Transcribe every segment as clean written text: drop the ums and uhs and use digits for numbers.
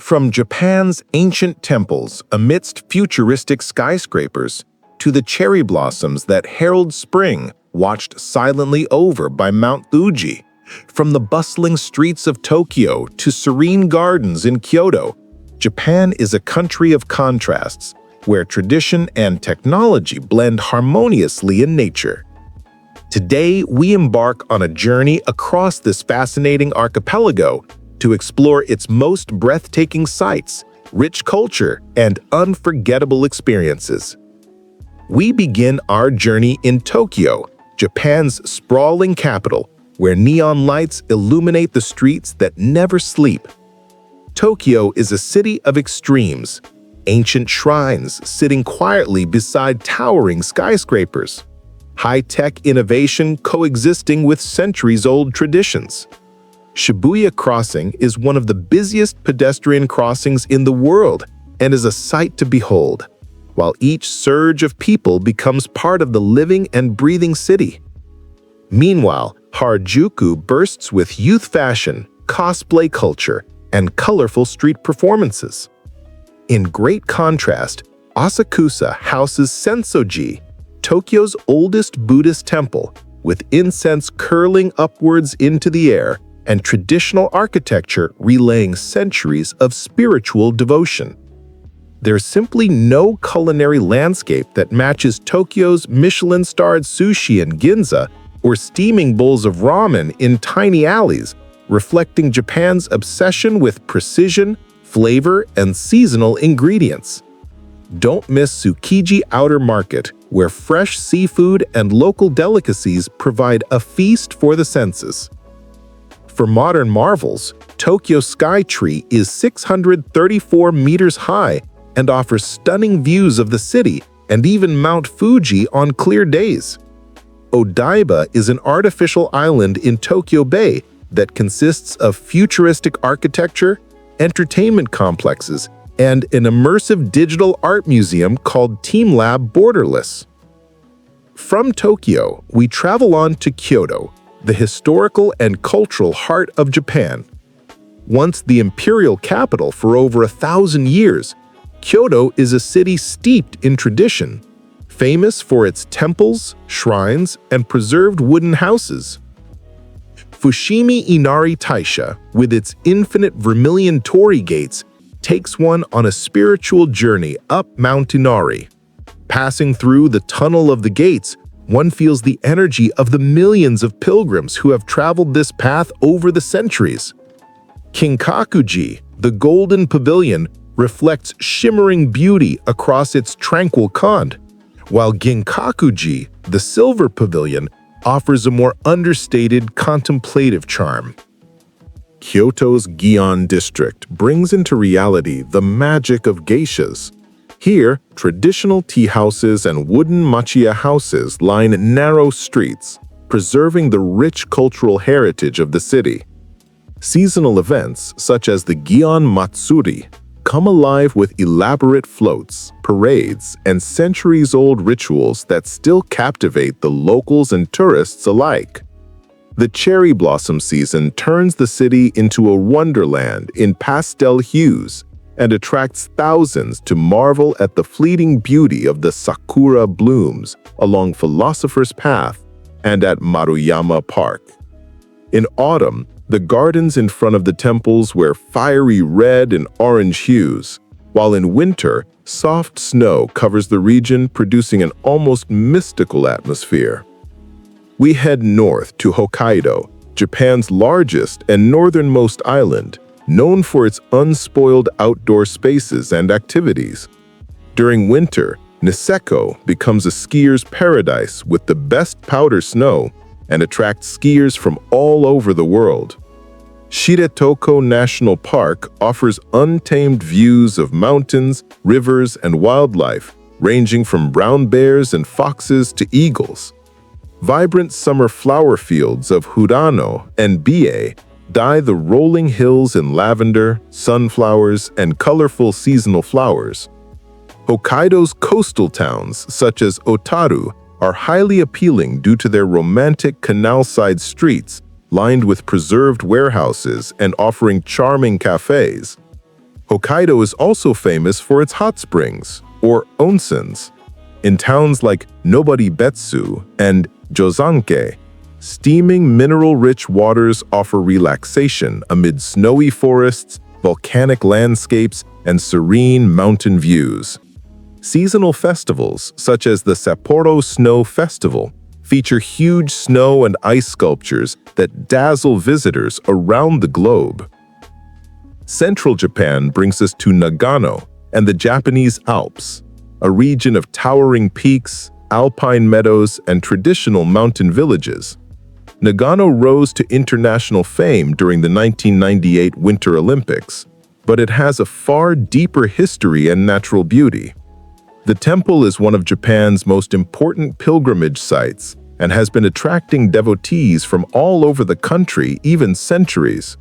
From Japan's ancient temples amidst futuristic skyscrapers to the cherry blossoms that herald spring watched silently over by Mount Fuji, from the bustling streets of Tokyo to serene gardens in Kyoto, Japan is a country of contrasts where tradition and technology blend harmoniously in nature. Today, we embark on a journey across this fascinating archipelago to explore its most breathtaking sights, rich culture, and unforgettable experiences. We begin our journey in Tokyo, Japan's sprawling capital, where neon lights illuminate the streets that never sleep. Tokyo is a city of extremes, ancient shrines sitting quietly beside towering skyscrapers, high-tech innovation coexisting with centuries-old traditions. Shibuya Crossing is one of the busiest pedestrian crossings in the world and is a sight to behold, while each surge of people becomes part of the living and breathing city. Meanwhile, Harajuku bursts with youth fashion, cosplay culture, and colorful street performances. In great contrast, Asakusa houses Sensoji, Tokyo's oldest Buddhist temple, with incense curling upwards into the air and traditional architecture relaying centuries of spiritual devotion. There's simply no culinary landscape that matches Tokyo's Michelin-starred sushi in Ginza or steaming bowls of ramen in tiny alleys, reflecting Japan's obsession with precision, flavor, and seasonal ingredients. Don't miss Tsukiji Outer Market, where fresh seafood and local delicacies provide a feast for the senses. For modern marvels, Tokyo Skytree is 634 meters high and offers stunning views of the city and even Mount Fuji on clear days. Odaiba is an artificial island in Tokyo Bay that consists of futuristic architecture, entertainment complexes, and an immersive digital art museum called TeamLab Borderless. From Tokyo, we travel on to Kyoto, the historical and cultural heart of Japan. Once the imperial capital for over 1,000 years, Kyoto is a city steeped in tradition, famous for its temples, shrines, and preserved wooden houses. Fushimi Inari Taisha, with its infinite vermilion torii gates, takes one on a spiritual journey up Mount Inari. Passing through the tunnel of the gates, one feels the energy of the millions of pilgrims who have traveled this path over the centuries. Kinkakuji, the golden pavilion, reflects shimmering beauty across its tranquil pond, while Ginkakuji, the silver pavilion, offers a more understated contemplative charm. Kyoto's Gion district brings into reality the magic of geishas. Here, traditional tea houses and wooden machiya houses line narrow streets, preserving the rich cultural heritage of the city. Seasonal events, such as the Gion Matsuri, come alive with elaborate floats, parades, and centuries-old rituals that still captivate the locals and tourists alike. The cherry blossom season turns the city into a wonderland in pastel hues and attracts thousands to marvel at the fleeting beauty of the sakura blooms along Philosopher's Path and at Maruyama Park. In autumn, the gardens in front of the temples wear fiery red and orange hues, while in winter, soft snow covers the region, producing an almost mystical atmosphere. We head north to Hokkaido, Japan's largest and northernmost island, known for its unspoiled outdoor spaces and activities. During winter, Niseko becomes a skier's paradise with the best powder snow and attracts skiers from all over the world. Shiretoko National Park offers untamed views of mountains, rivers, and wildlife, ranging from brown bears and foxes to eagles. Vibrant summer flower fields of Hurano and Bie dye the rolling hills in lavender, sunflowers, and colorful seasonal flowers. Hokkaido's coastal towns, such as Otaru, are highly appealing due to their romantic canal-side streets lined with preserved warehouses and offering charming cafes. Hokkaido is also famous for its hot springs, or onsens. In towns like Nobari-betsu and Jozanke, steaming mineral-rich waters offer relaxation amid snowy forests, volcanic landscapes, and serene mountain views. Seasonal festivals, such as the Sapporo Snow Festival, feature huge snow and ice sculptures that dazzle visitors around the globe. Central Japan brings us to Nagano and the Japanese Alps, a region of towering peaks, alpine meadows, and traditional mountain villages. Nagano rose to international fame during the 1998 Winter Olympics, but it has a far deeper history and natural beauty. The temple is one of Japan's most important pilgrimage sites and has been attracting devotees from all over the country, even centuries.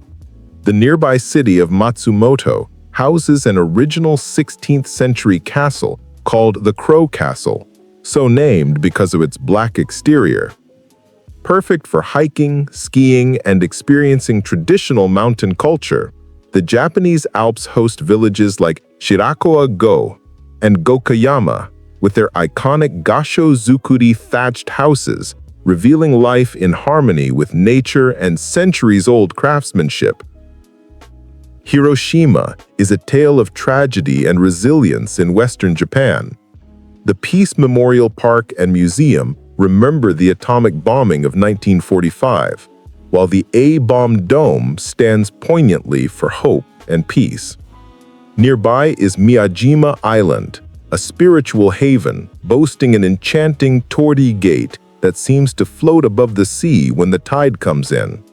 The nearby city of Matsumoto houses an original 16th-century castle called the Crow Castle, so named because of its black exterior. Perfect for hiking, skiing, and experiencing traditional mountain culture, the Japanese Alps host villages like Shirakuwa-go and Gokayama, with their iconic Gasho-zukuri thatched houses, revealing life in harmony with nature and centuries-old craftsmanship. Hiroshima is a tale of tragedy and resilience in Western Japan. The Peace Memorial Park and Museum remember the atomic bombing of 1945, while the A-bomb dome stands poignantly for hope and peace. Nearby is Miyajima Island, a spiritual haven boasting an enchanting torii gate that seems to float above the sea when the tide comes in,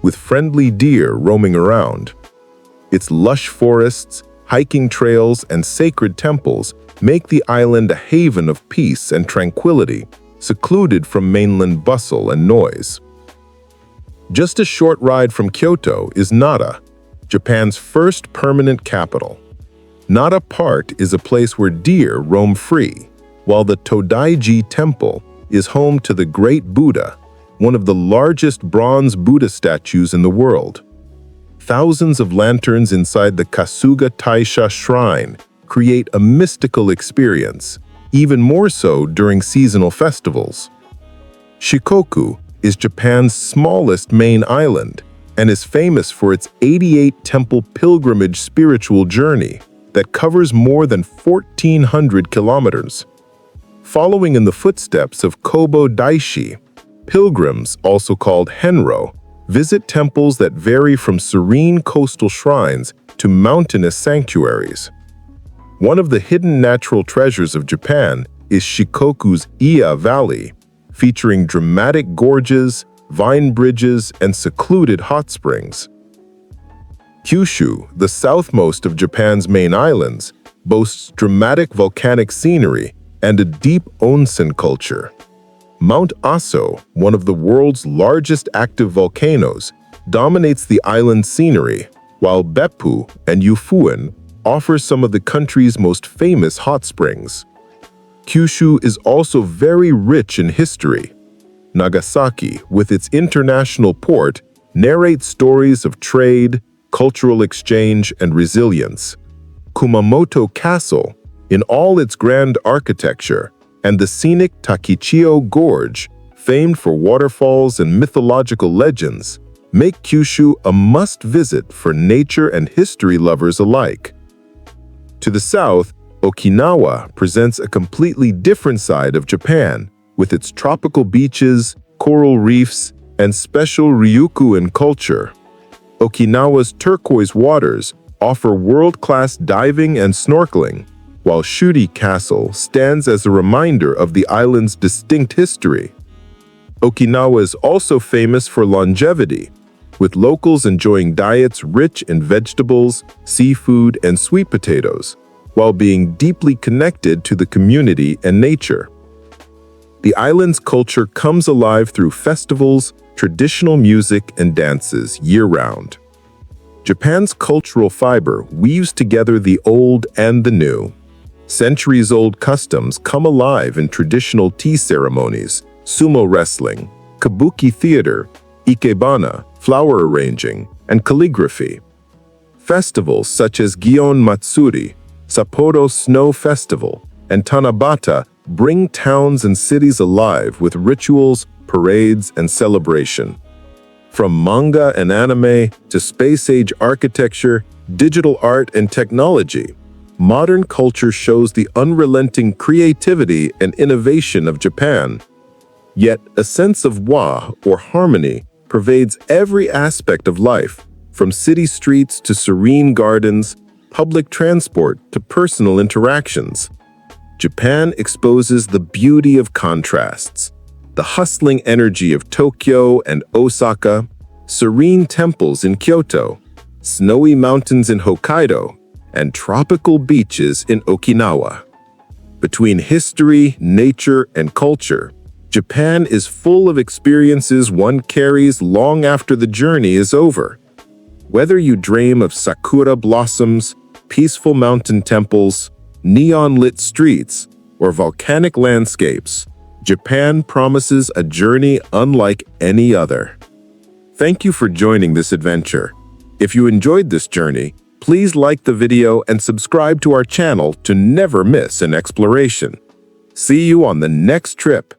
with friendly deer roaming around. Its lush forests, hiking trails, and sacred temples make the island a haven of peace and tranquility, secluded from mainland bustle and noise. Just a short ride from Kyoto is Nara, Japan's first permanent capital. Nara Park is a place where deer roam free, while the Todaiji Temple is home to the Great Buddha, one of the largest bronze Buddha statues in the world. Thousands of lanterns inside the Kasuga Taisha Shrine create a mystical experience, even more so during seasonal festivals. Shikoku is Japan's smallest main island and is famous for its 88-temple pilgrimage spiritual journey that covers more than 1,400 kilometers. Following in the footsteps of Kobo Daishi, pilgrims, also called Henro, visit temples that vary from serene coastal shrines to mountainous sanctuaries. One of the hidden natural treasures of Japan is Shikoku's Iya Valley, featuring dramatic gorges, vine bridges, and secluded hot springs. Kyushu, the southmost of Japan's main islands, boasts dramatic volcanic scenery and a deep onsen culture. Mount Aso, one of the world's largest active volcanoes, dominates the island's scenery, while Beppu and Yufuen offer some of the country's most famous hot springs. Kyushu is also very rich in history. Nagasaki, with its international port, narrates stories of trade, cultural exchange, and resilience. Kumamoto Castle, in all its grand architecture, and the scenic Takichio Gorge, famed for waterfalls and mythological legends, make Kyushu a must-visit for nature and history lovers alike. To the south, Okinawa presents a completely different side of Japan, with its tropical beaches, coral reefs, and special Ryukyuan culture. Okinawa's turquoise waters offer world-class diving and snorkeling, while Shuri Castle stands as a reminder of the island's distinct history. Okinawa is also famous for longevity, with locals enjoying diets rich in vegetables, seafood, and sweet potatoes, while being deeply connected to the community and nature. The island's culture comes alive through festivals, traditional music, and dances year-round. Japan's cultural fiber weaves together the old and the new. Centuries-old customs come alive in traditional tea ceremonies, sumo wrestling, kabuki theater, ikebana, flower arranging, and calligraphy. Festivals such as Gion Matsuri, Sapporo Snow Festival, and Tanabata bring towns and cities alive with rituals, parades, and celebration. From manga and anime to space-age architecture, digital art, and technology, modern culture shows the unrelenting creativity and innovation of Japan. Yet, a sense of wa, or harmony, pervades every aspect of life, from city streets to serene gardens, public transport to personal interactions. Japan exposes the beauty of contrasts, the hustling energy of Tokyo and Osaka, serene temples in Kyoto, snowy mountains in Hokkaido, and tropical beaches in Okinawa. Between history, nature, and culture, Japan is full of experiences one carries long after the journey is over. Whether you dream of sakura blossoms, peaceful mountain temples, neon-lit streets, or volcanic landscapes, Japan promises a journey unlike any other. Thank you for joining this adventure. If you enjoyed this journey, please like the video and subscribe to our channel to never miss an exploration. See you on the next trip.